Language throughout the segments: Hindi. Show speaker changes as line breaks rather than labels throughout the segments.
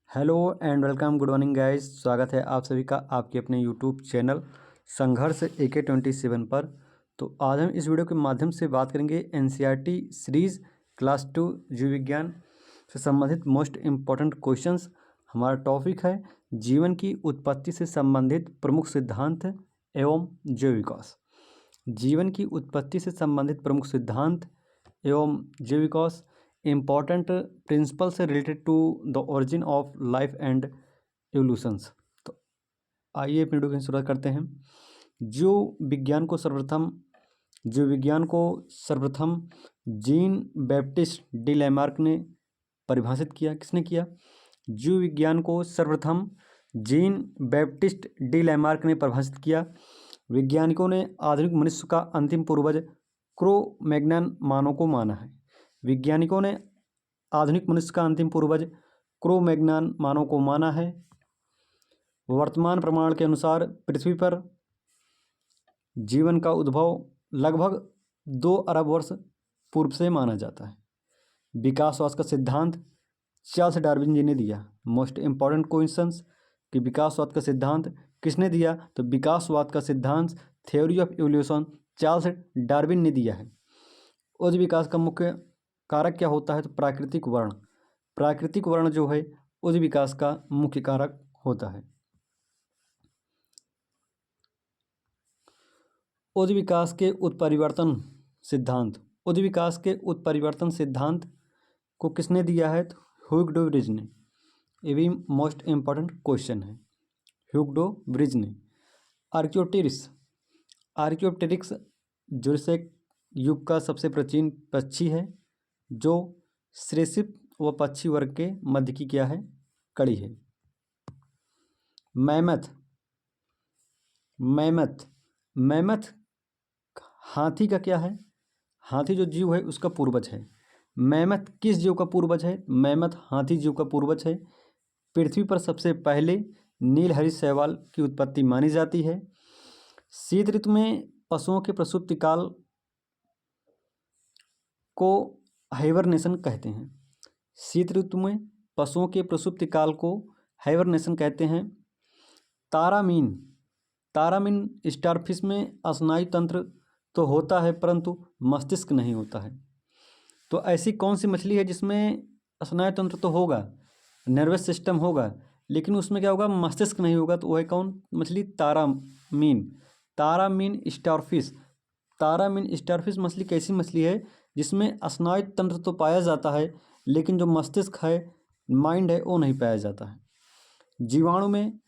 Hello and welcome, good morning guys. स्वागत है आप सभी का आपके अपने यूट्यूब चैनल संघर्ष AK27 पर। तो आज हम इस वीडियो के माध्यम से बात करेंगे NCERT सीरीज़ क्लास 2 जीव विज्ञान से संबंधित मोस्ट इम्पॉर्टेंट क्वेश्चंस। हमारा टॉपिक है जीवन की उत्पत्ति से संबंधित प्रमुख सिद्धांत एवं जैव विकास। जीवन की उत्पत्ति से संबंधित प्रमुख सिद्धांत एवं जैव विकास, इम्पॉर्टेंट प्रिंसिपल से related to the origin of life and evolutions. तो आइए वीडियो की शुरुआत करते हैं। जीव विज्ञान को सर्वप्रथम जीन बैप्टिस्ट डी लैमार्क ने परिभाषित किया। किसने किया? जीव विज्ञान को सर्वप्रथम जीन बैप्टिस्ट डी लैमार्क ने परिभाषित किया। वैज्ञानिकों ने आधुनिक मनुष्य का अंतिम पूर्वज क्रो-मैग्नन मानव को माना है। वैज्ञानिकों ने आधुनिक मनुष्य का अंतिम पूर्वज क्रो-मैग्नन मानव को माना है। वर्तमान प्रमाण के अनुसार पृथ्वी पर जीवन का उद्भव लगभग 2 अरब वर्ष पूर्व से माना जाता है। विकासवाद का सिद्धांत चार्ल्स डार्विन जी ने दिया। मोस्ट इम्पॉर्टेंट क्वेश्चंस कि विकासवाद का सिद्धांत किसने दिया? तो विकासवाद का सिद्धांत theory of evolution Charles Darwin ने दिया है। उस विकास का मुख्य कारक क्या होता है? तो प्राकृतिक वर्ण। प्राकृतिक वर्ण जो है उस विकास का मुख्य कारक होता है। उस विकास के उत्परिवर्तन सिद्धांत को किसने दिया है? तो ह्यूग डे व्रिज ने। ये भी मोस्ट इम्पॉर्टेंट क्वेश्चन है। ह्यूग डे व्रिज ने। आर्कियोप्टेरिक्स जुरासिक युग का सबसे प्राचीन पक्षी है जो सरीसृप व पक्षी वर्ग के मध्य की क्या है? कड़ी है। मैमथ हाथी का क्या है? हाथी जो जीव है उसका पूर्वज है। मैमथ किस जीव का पूर्वज है? मैमथ हाथी जीव का पूर्वज है। पृथ्वी पर सबसे पहले नीलहरित शैवाल की उत्पत्ति मानी जाती है। शीत ऋतु में पशुओं के प्रसूति काल को हाइबरनेशन कहते हैं। शीत ऋतु में पशुओं के प्रसूति काल को हाइबरनेशन कहते हैं। तारामीन स्टारफिश में स्नायु तंत्र तो होता है परंतु मस्तिष्क नहीं होता है। तो ऐसी कौन सी मछली है जिसमें स्नायु तंत्र तो होगा, नर्वस सिस्टम होगा, लेकिन उसमें क्या होगा? मस्तिष्क नहीं होगा। तो वह कौन मछली? तारामीन स्टारफिश मछली कैसी मछली है जिसमें स्नायु तंत्र तो पाया जाता है लेकिन जो मस्तिष्क है, माइंड है, वो नहीं पाया जाता है। जीवाणु में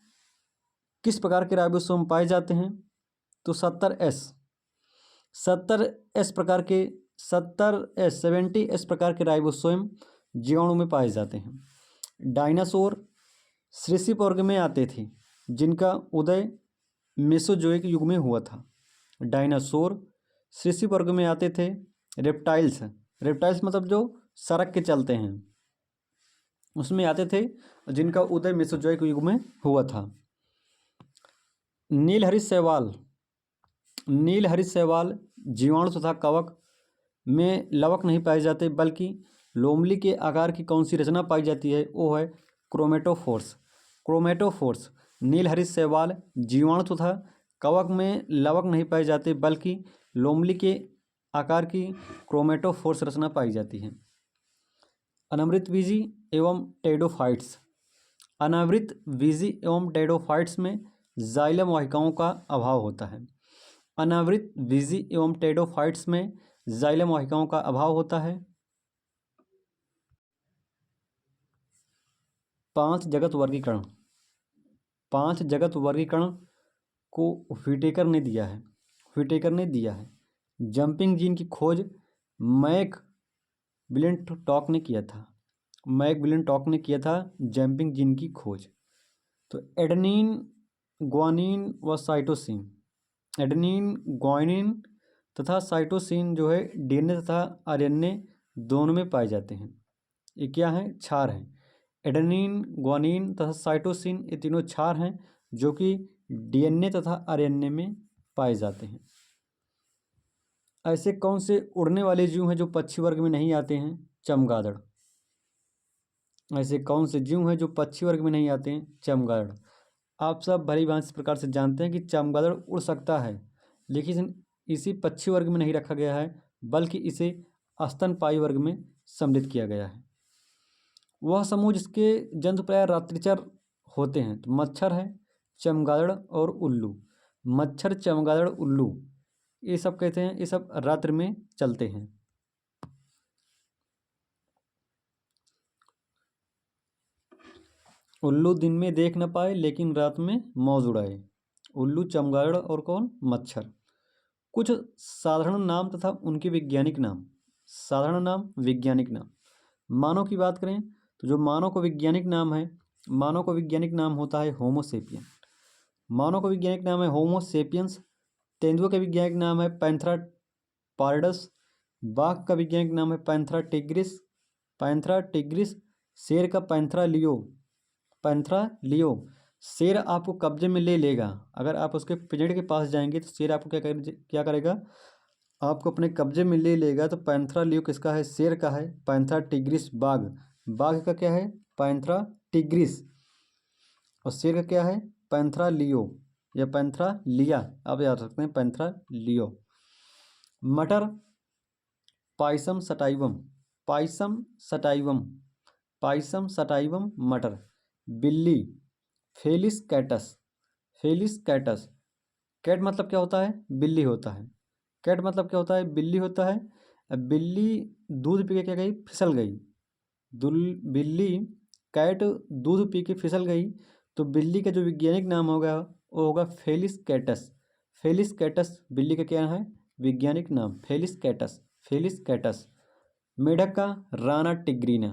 किस प्रकार के राइबोसोम पाए जाते हैं? तो 70S प्रकार के राइबोसोम जीवाणु में पाए जाते हैं। डायनासोर सरीसृप वर्ग में आते थे जिनका उदय मेसोजोइक युग में हुआ था। डायनासोर सरीसृप वर्ग में आते थे। रेप्टाइल्स मतलब जो सड़क के चलते हैं उसमें आते थे जिनका उदय मेसोजोइक युग में हुआ था। नीलहरित शैवाल जीवाणु तथा कवक में लवक नहीं पाए जाते बल्कि लोमली के आकार की कौन सी रचना पाई जाती है? वो है क्रोमेटोफोर्स। नीलहरित शैवाल जीवाणु तथा कवक में लवक नहीं पाए जाते बल्कि लोमली के आकार की क्रोमेटोफोर्स रचना पाई जाती है। अनावृतबीजी एवं टेडोफाइट्स में जाइलम वाहिकाओं का अभाव होता है। अनावृत बीजी एवं टेडोफाइट्स में जाइलम वाहिकाओं का अभाव होता है। 5 जगत वर्गीकरण को व्हिटेकर ने दिया है। जंपिंग जीन की खोज मैक ब्लिंटॉक ने किया था। जंपिंग जीन की खोज। तो एडेनिन, ग्वानिन तथा साइटोसिन जो है DNA तथा RNA दोनों में पाए जाते हैं। ये क्या है? क्षार हैं। एडेनिन, ग्वानिन तथा साइटोसिन ये तीनों क्षार हैं जो कि DNA तथा RNA में पाए जाते हैं। ऐसे कौन से उड़ने वाले जीव हैं जो पक्षी वर्ग में नहीं आते हैं? चमगादड़। ऐसे कौन से जीव हैं जो पक्षी वर्ग में नहीं आते हैं? चमगादड़। आप सब भली भांति इस प्रकार से जानते हैं कि चमगादड़ उड़ सकता है, लेकिन इसी पक्षी वर्ग में नहीं रखा गया है, बल्कि इसे स्तनपायी वर्ग में सम्मिलित किया गया है। वह समूह जिसके जंतु प्रायः रात्रिचर होते हैं, तो मच्छर है, चमगादड़ और उल्लू। मच्छर, चमगादड़, उल्लू, ये सब कहते हैं, ये सब रात्रि में चलते हैं। उल्लू दिन में देख न पाए लेकिन रात में मौज उड़ाए। उल्लू, चमगादड़ और कौन? मच्छर। कुछ साधारण नाम तथा उनके वैज्ञानिक नाम। साधारण नाम, वैज्ञानिक नाम। मानव की बात करें तो जो मानव का वैज्ञानिक नाम है, मानव का वैज्ञानिक नाम होता है होमोसेपियन। मानव का वैज्ञानिक नाम है होमोसेपियंस। तेंदुए का वैज्ञानिक नाम है पैंथरा पार्डस। बाघ का वैज्ञानिक नाम है पैंथरा टिग्रिस। Panthera tigris. शेर का पैंथरा लियो। पैंथरा लियो। शेर आपको कब्जे में ले लेगा। अगर आप उसके पिंजड़े के पास जाएंगे तो शेर आपको क्या करेगा? आपको अपने कब्जे में ले लेगा। तो पैंथरा लियो किसका है? शेर का है। पैंथरा टिग्रिस बाघ। बाघ का क्या है? Panthera tigris. और शेर का क्या है? पैंथरा लियो या पैंथरा लिया, आप याद रखते हैं, पैंथरा लियो। मटर, Pisum sativum. Pisum sativum. Pisum sativum मटर। बिल्ली, फेलिस कैटस। फेलिस कैटस। कैट मतलब क्या होता है? बिल्ली होता है। कैट मतलब क्या होता है? बिल्ली होता है। अब बिल्ली दूध पी के क्या गई? फिसल गई। बिल्ली, कैट दूध पी के फिसल गई, तो बिल्ली का जो वैज्ञानिक नाम होगा वो होगा फेलिस कैटस। फेलिस कैटस बिल्ली का क्या है? वैज्ञानिक नाम, फेलिस कैटस। फेलिस कैटस। मेढक का राना टिग्रीना।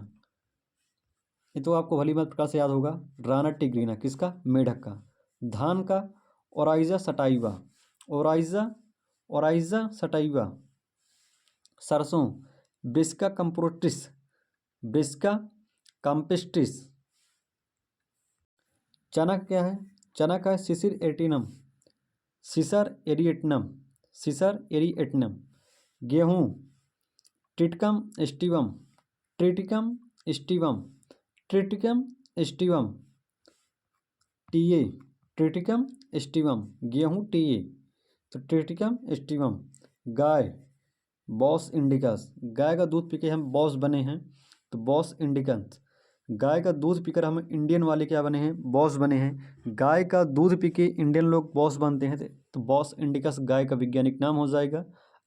ये तो आपको भली बात प्रकार से याद होगा। राना टिग्रीना किसका? मेढक का। धान का Oryza sativa. Oryza, Oryza sativa. सरसों, ब्रिस्का कंप्रोटिस। ब्रिस्का कंपिस्टिस। चना क्या है? चना का है सिसिर एटिनम। सिसर एरिएटनम। सिसर एरिएटनम। गेहूँ, Triticum aestivum. Triticum aestivum. Triticum aestivum. TA, Triticum aestivum. गेहूँ टीए, तो ट्रिटिकम एस्टिवम। गाय, बॉस इंडिकस। गाय का दूध पी के हम बॉस बने हैं, तो बॉस इंडिकस। गाय का दूध पीकर हम इंडियन वाले क्या बने हैं? बॉस बने हैं। गाय का दूध पी के इंडियन लोग बॉस बनते हैं, तो बॉस इंडिकस गाय का वैज्ञानिक नाम हो जाएगा।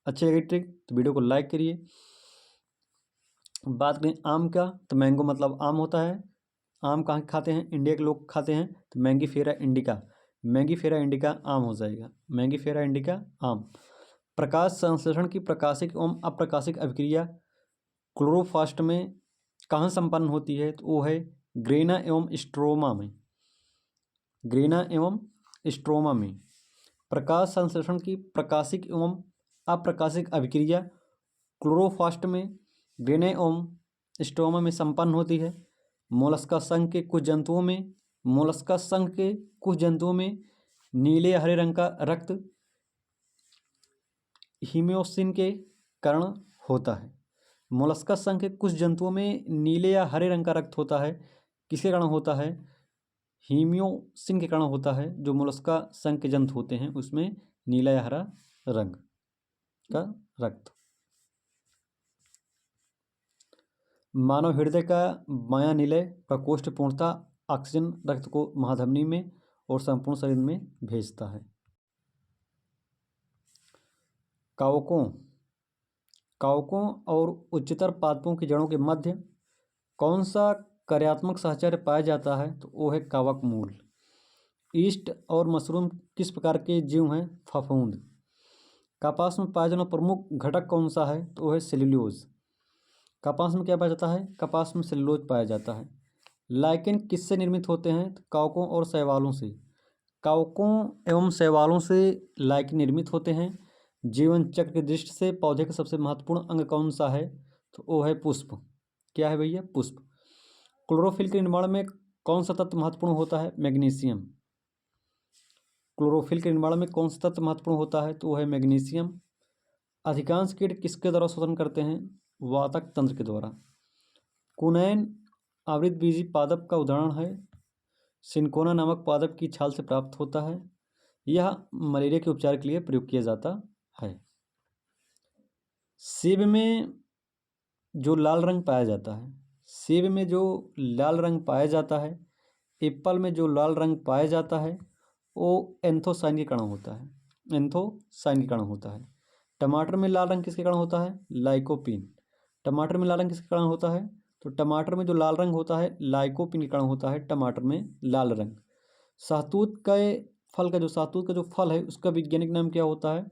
अच्छी लगी ट्रिक तो वीडियो को लाइक करिए। बात करें आम का, तो मैंगो मतलब आम होता है। आम कहाँ खाते हैं? इंडिया के लोग खाते हैं, तो मैंगीफेरा इंडिका। मैंगीफेरा इंडिका आम हो जाएगा। मैंगीफेरा इंडिका आम। प्रकाश संश्लेषण की प्रकाशिक एवं अप्रकाशिक अभिक्रिया क्लोरोप्लास्ट में कहाँ संपन्न होती है? तो वो है ग्रेना एवं स्ट्रोमा में। ग्रेना एवं स्ट्रोमा में प्रकाश संश्लेषण की प्रकाशिक एवं अप्रकाशिक अभिक्रिया क्लोरोप्लास्ट में, ग्रेना एवं स्ट्रोमा में संपन्न होती है। मोलस्का संघ के कुछ जंतुओं में, मोलस्का संघ के कुछ जंतुओं में नीले हरे रंग का रक्त हीमियोसिन के कारण होता है। मोलस्का संघ के कुछ जंतुओं में नीले या हरे रंग का रक्त होता है। किसके कारण होता है? हीमियोसिन के कारण होता है। जो मोलस्का संघ के जंतु होते हैं उसमें नीला या हरा रंग का रक्त। मानव हृदय का बायां निलय प्रकोष्ठ पूर्णतः ऑक्सीजन रक्त को महाधमनी में और संपूर्ण शरीर में भेजता है। कावकों, कावकों और उच्चतर पादपों की जड़ों के मध्य कौन सा कार्यात्मक साहचर्य पाया जाता है? तो वो है कवक मूल। ईस्ट और मशरूम किस प्रकार के जीव हैं? फफूंद। कपास में पाया जाने वाला प्रमुख घटक कौन सा है? तो वो है सेल्यूलोज। कपास में क्या पाया जाता है? कपास में सेल्यूलोज पाया जाता है। लाइकेन किससे निर्मित होते हैं? तो कवकों और शैवालों से। कवकों एवं शैवालों से लाइकेन निर्मित होते हैं। जीवन चक्र की दृष्टि से पौधे का सबसे महत्वपूर्ण अंग कौन सा है? तो वो है पुष्प। क्या है भैया? पुष्प। क्लोरोफिल के निर्माण में कौन सा तत्व महत्वपूर्ण होता है? मैग्नीशियम। क्लोरोफिल के निर्माण में कौन सा तत्व महत्वपूर्ण होता है? तो वो है मैग्नीशियम। अधिकांश कीट किसके द्वारा शोषण करते हैं? वातक तंत्र के द्वारा। कुनैन आवृतबीजी पादप का उदाहरण है। सिनकोना नामक पादप की छाल से प्राप्त होता है। यह मलेरिया के उपचार के लिए प्रयोग किया जाता है। सेब में जो लाल रंग पाया जाता है, सेब में जो लाल रंग पाया जाता है, एप्पल में जो लाल रंग पाया जाता है, वो एंथोसाइन के कारण होता है। एंथोसाइन के कारण होता है। टमाटर में लाल रंग किसके कारण होता है? लाइकोपीन। टमाटर में लाल रंग किसके कारण होता है? तो टमाटर में जो लाल रंग होता है लाइकोपीन के कारण होता है टमाटर में लाल रंग। शहतूत का फल का जो शहतूत का जो फल है उसका वैज्ञानिक नाम क्या होता है?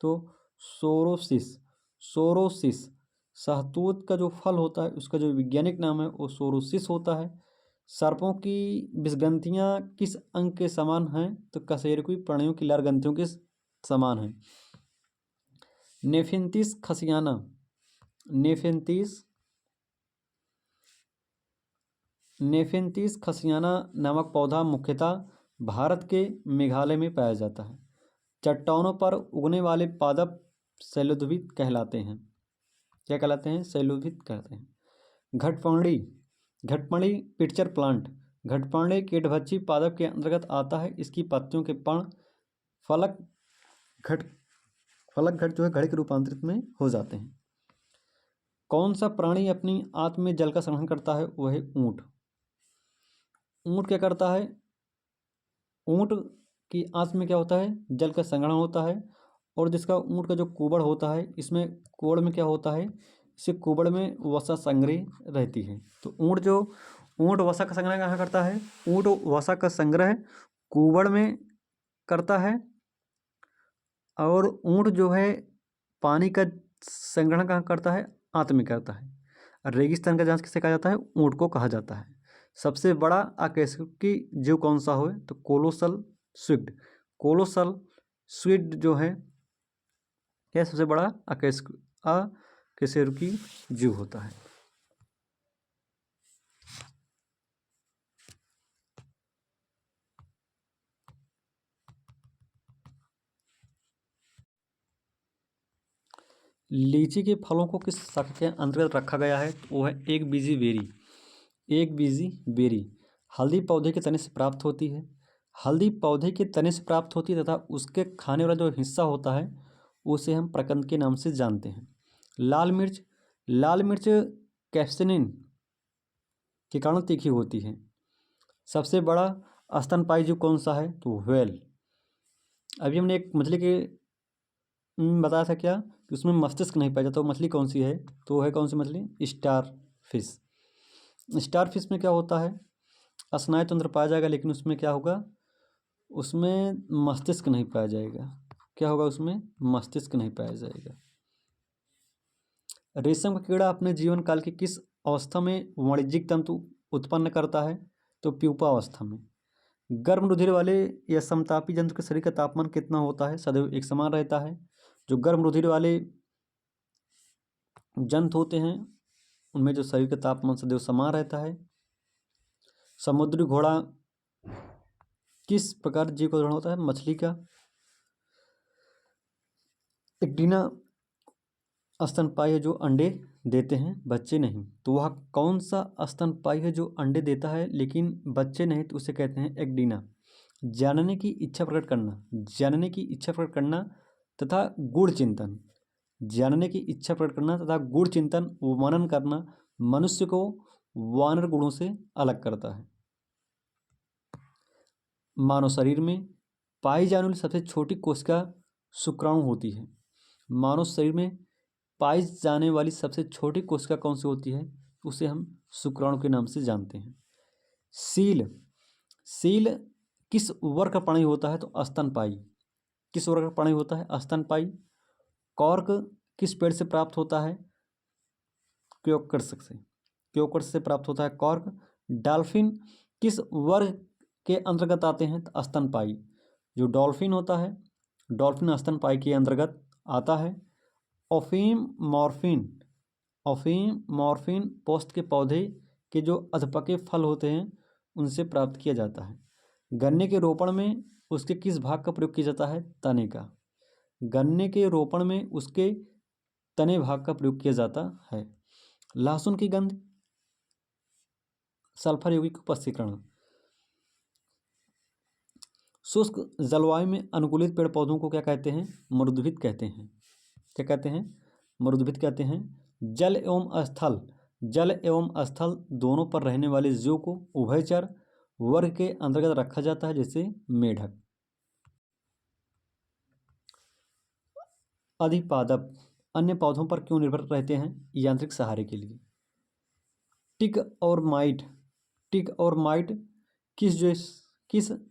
तो सोरोसिस। सोरोसिस। शहतूत का जो फल होता है उसका जो वैज्ञानिक नाम है वो सोरोसिस होता है। सर्पों की विषग्रंथियाँ किस अंग के समान हैं? तो कशेरुकी प्राणियों की लार ग्रंथियों के समान हैं। नेफेंथिस खसियाना। नेफेंथिस खसियाना नामक पौधा मुख्यतः भारत के मेघालय में पाया जाता है। चट्टानों पर उगने वाले पादप शैलोद्भिद कहलाते हैं। क्या कहलाते हैं? शैलोद्भिद कहते हैं। घटपर्णी। घटपर्णी पिक्चर प्लांट। घटपर्णी कीटभक्षी पादप के अंतर्गत आता है। इसकी पत्तियों के पर्ण फलक घट जो है घड़े के रूपांतरित में हो जाते हैं। कौन सा प्राणी अपनी आंत में जल का संग्रहण करता है? वह है ऊंट। ऊंट क्या करता है? ऊंट की आंत में क्या होता है? जल का संग्रहण होता है। और जिसका ऊंट का जो कुबड़ होता है, इसमें कुबड़ में क्या होता है? इसे कुबड़ में वसा संग्रह रहती है। तो ऊंट वसा का संग्रह कहाँ करता है? ऊंट वसा का संग्रह कुबड़ में करता है। और ऊंट जो है पानी का संग्रहण कहाँ करता है? आंत में करता है। रेगिस्तान का जांच किसे कहा जाता है? ऊंट को कहा जाता है। सबसे बड़ा अकशेरुकी जीव कौन सा हो? तो कोलोसल स्क्विड। कोलोसल स्क्विड जो है क्या सबसे बड़ा अकशेरुकी जीव होता है। लीची के फलों को किस शाखा के अंतर्गत रखा गया है? तो वो है एक बीजी बेरी। एक बीजी बेरी हल्दी पौधे के तने से प्राप्त होती है। हल्दी पौधे के तने से प्राप्त होती है तथा उसके खाने वाला जो हिस्सा होता है उसे हम प्रकंद के नाम से जानते हैं। लाल मिर्च। लाल मिर्च कैप्सिनिन के कारण तीखी होती है। सबसे बड़ा स्तनपायी जीव कौन सा है? तो व्हेल। अभी हमने एक मछली के बताया था क्या कि उसमें मस्तिष्क नहीं पाया जाता। तो मछली कौन सी है? तो है कौन सी मछली? Star fish. स्टार फिश में क्या होता है? स्नायु तंत्र पाया जाएगा लेकिन उसमें क्या होगा? उसमें मस्तिष्क नहीं पाया जाएगा। क्या होगा? उसमें मस्तिष्क नहीं पाया जाएगा। रेशम का कीड़ा अपने जीवन काल की किस अवस्था में वाणिज्यिक तंतु उत्पन्न करता है? तो प्यूपा अवस्था में। गर्म रुधिर वाले या समतापी जंतु के शरीर का तापमान कितना होता है? सदैव एक समान रहता है। जो गर्म रुधिर वाले जंतु होते हैं उनमें जो शरीर का तापमान सदैव समान रहता है। समुद्री घोड़ा किस प्रकार जीव का उदाहरण होता है? मछली का। एक्टिना स्तनपायी है जो अंडे देते हैं, बच्चे नहीं। तो वह कौन सा स्तनपायी है जो अंडे देता है लेकिन बच्चे नहीं? तो उसे कहते हैं एक्टिना। जानने की इच्छा प्रकट करना। जानने की इच्छा प्रकट करना तथा गूढ़ चिंतन। जानने की इच्छा प्रकट करना तथा गूढ़ चिंतन वर्णन करना मनुष्य को वानर गुणों से अलग करता है। मानव शरीर में पाई जाने वाली सबसे छोटी कोशिका शुक्राणु होती है। मानव शरीर में पाई जाने वाली सबसे छोटी कोशिका कौन सी होती है? उसे हम शुक्राणु के नाम से जानते हैं। सील। सील किस वर्ग का प्राणी होता है? तो स्तनपायी। किस वर्ग का प्राणी होता है? स्तनपायी। कॉर्क किस पेड़ से प्राप्त होता है? क्योकर्स से। क्योकर्स से प्राप्त होता है कॉर्क। डॉल्फिन किस वर्ग के अंतर्गत आते हैं? तो स्तनपायी। जो डॉल्फिन होता है डॉल्फिन स्तनपायी के अंतर्गत आता है। अफीम मॉर्फिन पोस्त के पौधे के जो अधपके फल होते हैं उनसे प्राप्त किया जाता है। गन्ने के रोपण में उसके किस भाग का प्रयोग किया जाता है? तने का। गन्ने के रोपण में उसके तने भाग का प्रयोग किया जाता है। लहसुन की गंध सल्फर यौगिक उपस्थितिकरण। शुष्क जलवायु में अनुकूलित पेड़ पौधों को क्या कहते हैं? मरुद्भिद कहते हैं। क्या कहते हैं? मरुद्भिद कहते हैं। जल एवं स्थल दोनों पर रहने वाले जीव को उभयचर वर्ग के अंतर्गत रखा जाता है, जैसे मेढक। अधिपादप अन्य पौधों पर क्यों निर्भर रहते हैं? यांत्रिक सहारे के लिए। टिक और माइट किस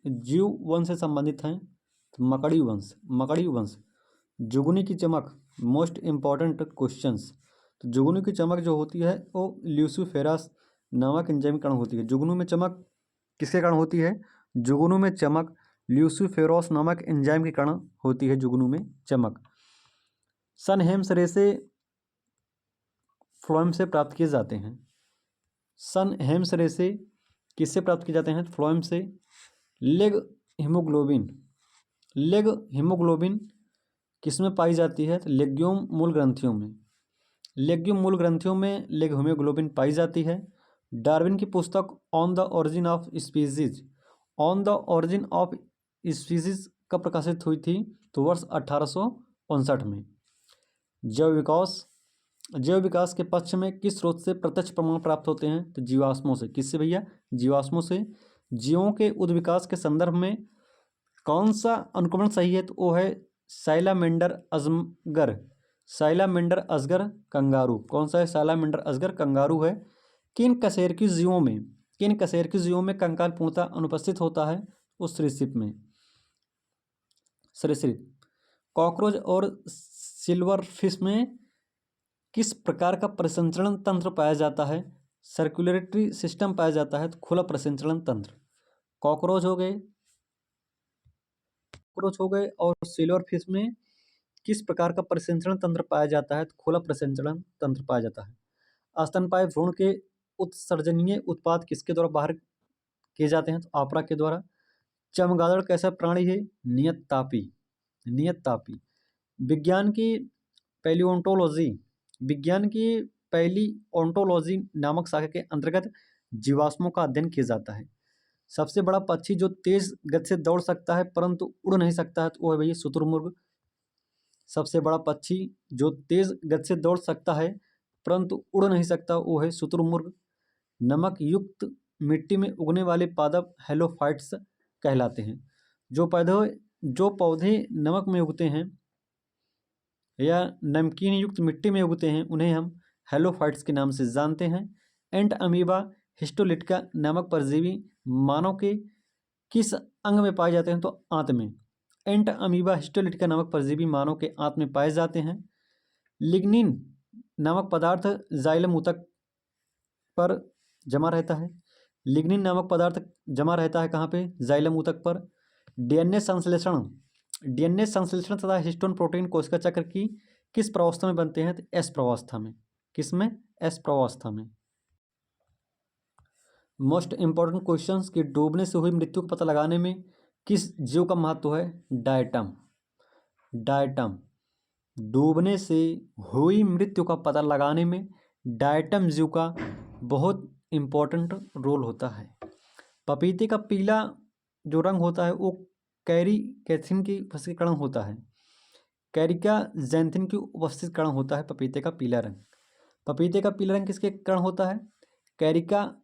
जीव वंश से संबंधित हैं? तो मकड़ी वंश। जुगनी की चमक, मोस्ट इम्पॉर्टेंट क्वेश्चंस। तो जुगनू की चमक जो होती है वो ल्यूसिफेरस नामक एंजाइम कण होती है। जुगनू में चमक किसके कारण होती है? जुगनू में चमक ल्यूसिफेरस नामक एंजाइम के कारण होती है। जुगनू में चमक। सन हेम्स रेसे फ्लोएम से प्राप्त किए जाते हैं। सन हेम्स रेसे किससे प्राप्त किए जाते हैं? फ्लोएम से। लेग हीमोग्लोबिन किस में पाई जाती है? तो लेग्यूम मूल ग्रंथियों में। लेग हीमोग्लोबिन पाई जाती है। डार्विन की पुस्तक on the origin of species कब प्रकाशित हुई थी? तो वर्ष 1859 में। जैव विकास के पक्ष में किस स्रोत से प्रत्यक्ष प्रमाण प्राप्त होते हैं? तो जीवाश्मों से। किससे भैया? जीवाश्मों से। जीवों के उद्विकास के संदर्भ में कौन सा अनुक्रमण सही है? तो वो है साइलामेंडर असगर कंगारू। कौन सा है? साइलामेंडर असगर कंगारू है। किन कशेरुकी जीवों में कंकाल पूर्णतः अनुपस्थित होता है? उस सरीसृप। कॉकरोच और सिल्वर फिश में किस प्रकार का प्रसंचरण तंत्र पाया जाता है? सर्कुलेटरी सिस्टम पाया जाता है। तो खुला प्रसंचरण तंत्र। कॉकरोच हो गए और सिल्वर फिश में किस प्रकार का प्रसंचरण तंत्र पाया जाता है? तो खुला प्रसंचरण तंत्र पाया जाता है। स्तनपायी भ्रूण के उत्सर्जनीय उत्पाद किसके द्वारा बाहर किए जाते हैं? तो आप्रा के द्वारा। चमगादड़ कैसा प्राणी है? नियत तापी। विज्ञान की पैलियोंटोलॉजी नामक शाखा के अंतर्गत जीवाश्मों का अध्ययन किया जाता है। सबसे बड़ा पक्षी जो तेज गति से दौड़ सकता है परंतु उड़ नहीं सकता है, तो वो है भैया शुतुरमुर्ग। सबसे बड़ा पक्षी जो तेज गति से दौड़ सकता है परंतु उड़ नहीं सकता, वो है शुतुरमुर्ग। नमक युक्त मिट्टी में उगने वाले पादप हेलोफाइट्स कहलाते हैं। जो पौधे नमक में उगते हैं या नमकीन युक्त मिट्टी में उगते हैं, उन्हें हम हेलोफाइट्स के नाम से जानते हैं। एंट अमीबा हिस्टोलिटिका नामक परजीवी मानव के किस अंग में पाए जाते हैं? तो आंत में। एंट अमीबा हिस्टोलिटिका नामक परजीवी मानव के आंत में पाए जाते हैं। लिग्निन नामक पदार्थ जाइलम ऊतक पर जमा रहता है। लिग्निन नामक पदार्थ जमा रहता है कहाँ पे? जाइलम ऊतक पर। डीएनए संश्लेषण तथा हिस्टोन प्रोटीन कोशिका चक्र की किस प्रावस्था में बनते हैं? तो एस प्रावस्था में। किसमें? एस प्रावस्था में। मोस्ट इंपॉर्टेंट क्वेश्चंस कि डूबने से हुई मृत्यु का पता लगाने में किस जीव का महत्व है? डायटम। डूबने से हुई मृत्यु का पता लगाने में डायटम जीव का बहुत इंपॉर्टेंट रोल होता है। पपीते का पीला जो रंग होता है वो कैरिकैथिन की उपस्थिति कारण होता है। कैरिका जैंथिन की उपस्थिति कारण होता है पपीते का पीला रंग। पपीते का पीला रंग किसके कारण होता है? कैरिका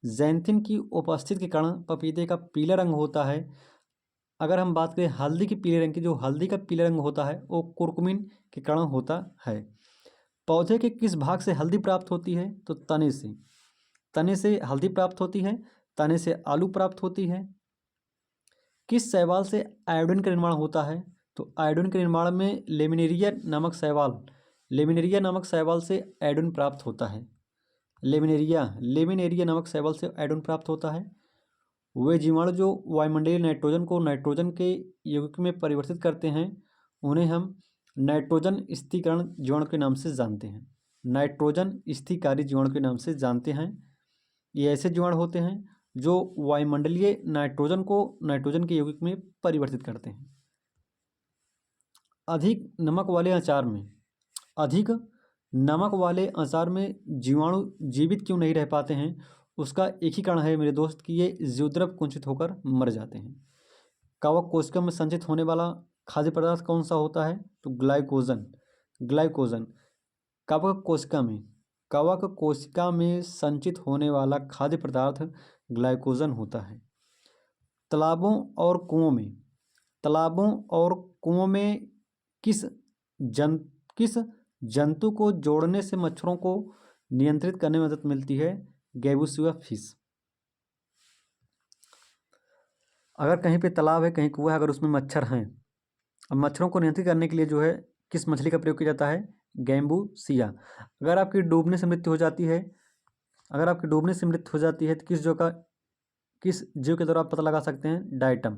जैंथिन की उपस्थिति के कारण पपीते का पीला रंग होता है। अगर हम बात करें हल्दी के पीले रंग की, जो हल्दी का पीला रंग होता है वो कुरकुमिन के कारण होता है। पौधे के किस भाग से हल्दी प्राप्त होती है? तो तने से हल्दी प्राप्त होती है। तने से आलू प्राप्त होती है। किस शैवाल से आयोडीन का निर्माण होता है? तो आयोडीन के निर्माण में लेमिनेरिया नामक शैवाल से आयोडीन प्राप्त होता है। लेमिनेरिया नामक शैवाल से आयोडीन प्राप्त होता है। वे जीवाणु जो वायुमंडलीय नाइट्रोजन को नाइट्रोजन के यौगिक में परिवर्तित करते हैं, उन्हें हम नाइट्रोजन स्थिरीकरण जीवाणु के नाम से जानते हैं। नाइट्रोजन स्थिरकारी जीवाणु के नाम से जानते हैं। ये ऐसे जीवाणु होते हैं जो वायुमंडलीय नाइट्रोजन को नाइट्रोजन के यौगिक में परिवर्तित करते हैं। अधिक नमक वाले अचार में अधिक नमक वाले अचार में जीवाणु जीवित क्यों नहीं रह पाते हैं? उसका एक ही कारण है मेरे दोस्त कि ये ज्योद्रव कुंचित होकर मर जाते हैं। कवक कोशिका में संचित होने वाला खाद्य पदार्थ कौन सा होता है? तो ग्लाइकोजन। ग्लाइकोजन कवक कोशिका में संचित होने वाला खाद्य पदार्थ ग्लाइकोजन होता है। तालाबों और कुओं में किस जंतु को जोड़ने से मच्छरों को नियंत्रित करने में मदद मिलती है? गैबुसिया फिश। अगर कहीं पे तालाब है, कहीं कुआं है, अगर उसमें मच्छर हैं, अब मच्छरों को नियंत्रित करने के लिए जो है किस मछली का प्रयोग किया जाता है? गैम्बूसिया। अगर आपकी डूबने से मृत्यु हो जाती है तो किस जीव के द्वारा आप पता लगा सकते हैं? डायटम।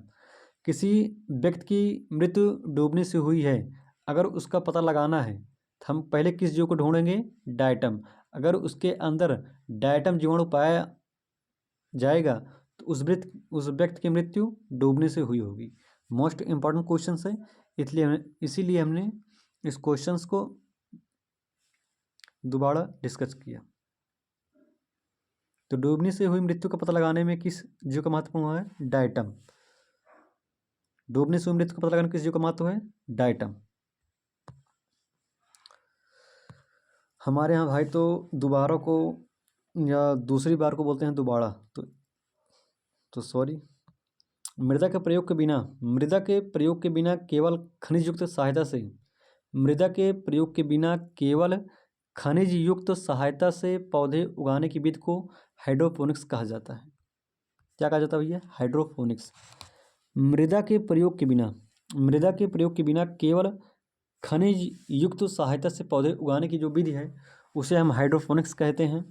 किसी व्यक्ति की मृत्यु डूबने से हुई है, अगर उसका पता लगाना है तो हम पहले किस जीव को ढूंढेंगे? डायटम। अगर उसके अंदर डायटम जीवाणु पाया जाएगा तो उस व्यक्ति की मृत्यु डूबने से हुई होगी। मोस्ट इम्पॉर्टेंट क्वेश्चन है, इसीलिए हमने इस क्वेश्चंस को दोबारा डिस्कस किया। तो डूबने से हुई मृत्यु का पता लगाने में किस जीव का महत्वपूर्ण है? डायटम। डूबने से हुई मृत्यु का पता लगाने में किस जीव का महत्व है? डायटम। हमारे यहाँ भाई तो दोबारा को या दूसरी बार को बोलते हैं दोबारा, तो सॉरी। मृदा के प्रयोग के बिना केवल खनिज युक्त सहायता से पौधे उगाने की विधि को हाइड्रोपोनिक्स कहा जाता है। क्या कहा जाता है भैया? हाइड्रोपोनिक्स। मृदा के प्रयोग के बिना केवल खनिज युक्त सहायता से पौधे उगाने की जो विधि है उसे हम हाइड्रोपोनिक्स कहते हैं।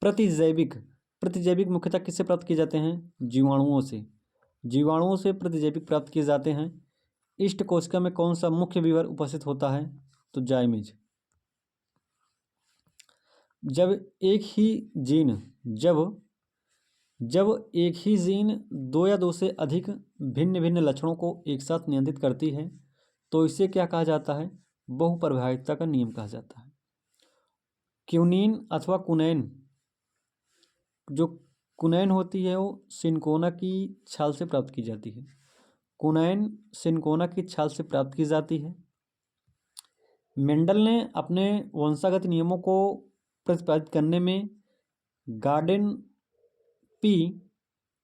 प्रतिजैविक मुख्यतः किससे प्राप्त किए जाते हैं? जीवाणुओं से प्रतिजैविक प्राप्त किए जाते हैं। इष्ट कोशिका में कौन सा मुख्य विवर उपस्थित होता है? तो जाइमिज। जब एक ही जीन दो या दो से अधिक भिन्न भिन्न लक्षणों को एक साथ नियंत्रित करती है तो इसे क्या कहा जाता है? बहुप्रभाविता का नियम कहा जाता है। क्यूनिन अथवा कुनैन, जो कुनैन होती है वो सिनकोना की छाल से प्राप्त की जाती है। कुनैन सिनकोना की छाल से प्राप्त की जाती है। मेंडल ने अपने वंशागत नियमों को प्रतिपादित करने में गार्डन पी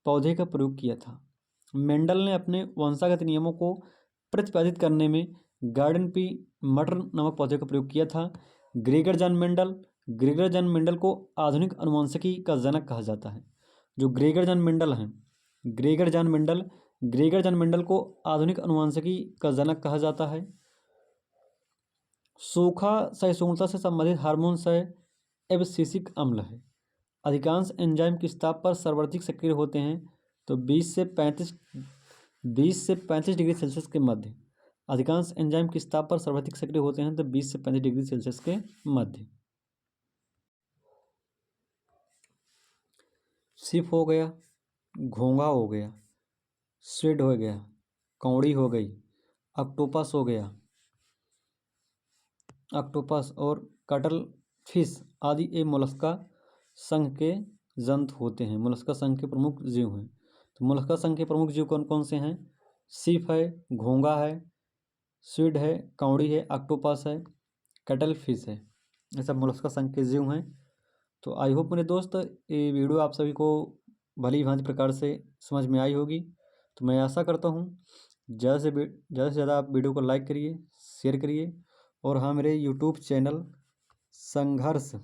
पौधे का प्रयोग किया था। मेंडल ने अपने वंशागत नियमों को प्रतिपादित करने में गार्डन पी मटर नामक पौधे का प्रयोग किया था। ग्रेगर जॉन मेंडल को आधुनिक अनुवांशिकी का जनक कहा जाता है। जो ग्रेगर जॉन मेंडल को आधुनिक अनुवांशिकी का जनक कहा जाता है। सूखा सहिष्णुता से संबंधित हार्मोन एब्सिसिक अम्ल है। अधिकांश एंजाइम किस ताप पर सर्वाधिक सक्रिय होते हैं? तो 20 से 35 डिग्री सेल्सियस के मध्य। अधिकांश एंजाइम किस ताप पर सर्वाधिक सक्रिय होते हैं? तो 20 से 35 डिग्री सेल्सियस के मध्य। सिप हो गया, घोंघा हो गया, स्क्विड हो गया, कौड़ी हो गई, ऑक्टोपस हो गया, ऑक्टोपस और कटल फिश आदि ये मोलस्का संघ के जंतु होते हैं। मोलस्का संघ के प्रमुख जीव हैं। तो मोलस्का संघ के प्रमुख जीव कौन कौन से हैं? सीप है, घोंघा है, स्क्विड है, कौड़ी है, ऑक्टोपस है, कटल फिश है। ये सब मोलस्का संघ के जीव हैं। तो आई होप मेरे दोस्त ये वीडियो आप सभी को भली भांति प्रकार से समझ में आई होगी। तो मैं आशा करता हूँ ज़्यादा से ज़्यादा आप वीडियो को लाइक करिए, शेयर करिए और हाँ, मेरे यूट्यूब चैनल संघर्ष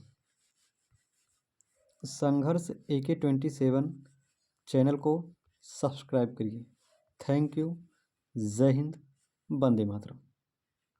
AK27 चैनल को सब्सक्राइब करिए। Thank you. जय हिंद, वंदे मातरम।